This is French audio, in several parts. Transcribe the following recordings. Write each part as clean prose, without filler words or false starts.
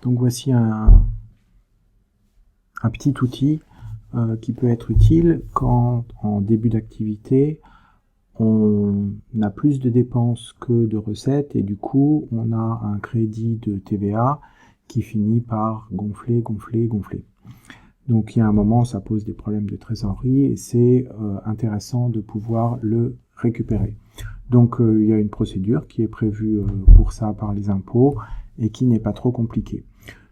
Donc voici un petit outil qui peut être utile quand en début d'activité on a plus de dépenses que de recettes et du coup on a un crédit de TVA qui finit par gonfler. Donc il y a un moment ça pose des problèmes de trésorerie et c'est intéressant de pouvoir le récupérer. Donc il y a une procédure qui est prévue pour ça par les impôts et qui n'est pas trop compliquée.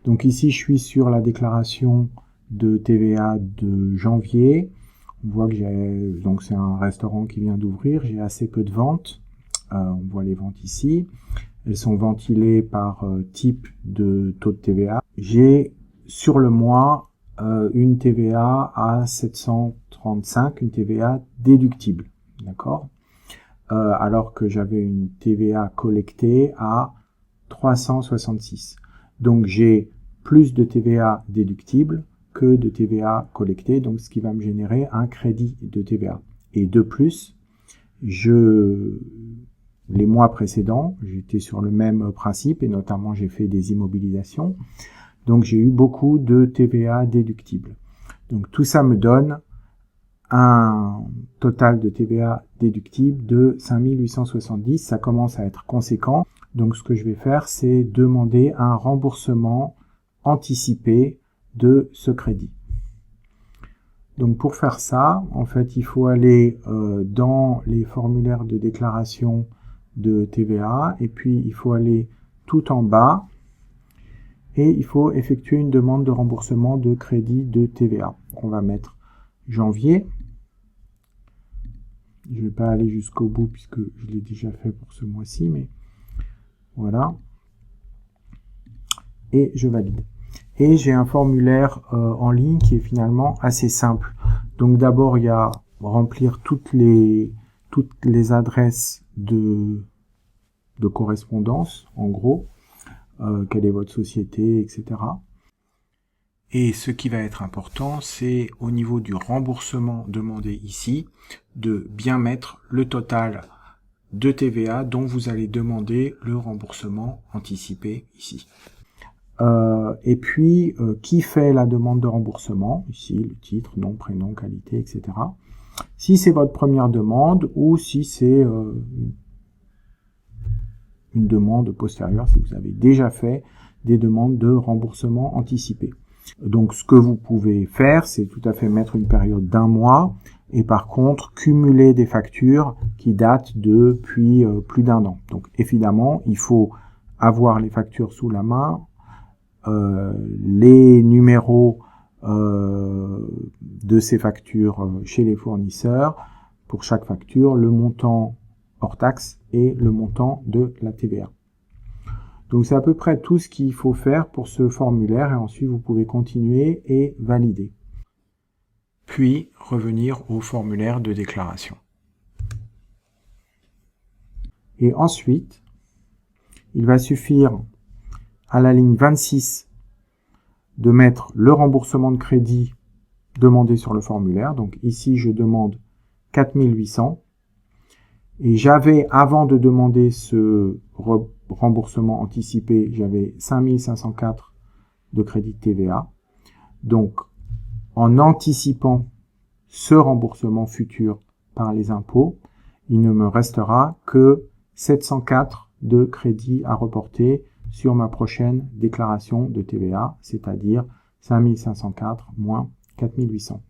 Donc ici je suis sur la déclaration de TVA de janvier. On voit que donc c'est un restaurant qui vient d'ouvrir, j'ai assez peu de ventes. On voit les ventes ici. Elles sont ventilées par type de taux de TVA. J'ai sur le mois une TVA à 735, une TVA déductible, d'accord, alors que j'avais une TVA collectée à 366. Donc j'ai plus de TVA déductible que de TVA collectée, donc ce qui va me générer un crédit de TVA. Et de plus, les mois précédents, j'étais sur le même principe et notamment j'ai fait des immobilisations. Donc j'ai eu beaucoup de TVA déductible. Donc tout ça me donne un total de TVA déductible de 5870. Ça commence à être conséquent. Donc ce que je vais faire, c'est demander un remboursement anticipé de ce crédit. Donc pour faire ça, en fait, il faut aller dans les formulaires de déclaration de TVA et puis il faut aller tout en bas et il faut effectuer une demande de remboursement de crédit de TVA. On va mettre janvier. Je ne vais pas aller jusqu'au bout puisque je l'ai déjà fait pour ce mois-ci, mais voilà. Et je valide. Et j'ai un formulaire en ligne qui est finalement assez simple. Donc d'abord, il y a remplir toutes les adresses de correspondance, en gros. Quelle est votre société, etc. Et ce qui va être important, c'est au niveau du remboursement demandé ici, de bien mettre le total de TVA dont vous allez demander le remboursement anticipé ici. Et puis, qui fait la demande de remboursement, ici, le titre, nom, prénom, qualité, etc. Si c'est votre première demande ou si c'est une demande postérieure, si vous avez déjà fait des demandes de remboursement anticipé. Donc, ce que vous pouvez faire, c'est tout à fait mettre une période d'1 mois et par contre, cumuler des factures qui datent depuis plus d'1 an. Donc, évidemment, il faut avoir les factures sous la main, les numéros de ces factures chez les fournisseurs, pour chaque facture, le montant hors taxe et le montant de la TVA. Donc c'est à peu près tout ce qu'il faut faire pour ce formulaire et ensuite vous pouvez continuer et valider. Puis revenir au formulaire de déclaration. Et ensuite, il va suffire à la ligne 26 de mettre le remboursement de crédit demandé sur le formulaire. Donc ici, je demande 4800. Et j'avais, avant de demander ce remboursement anticipé, j'avais 5504 de crédit de TVA. Donc, en anticipant ce remboursement futur par les impôts, il ne me restera que 704 de crédit à reporter sur ma prochaine déclaration de TVA, c'est-à-dire 5504 moins 4800.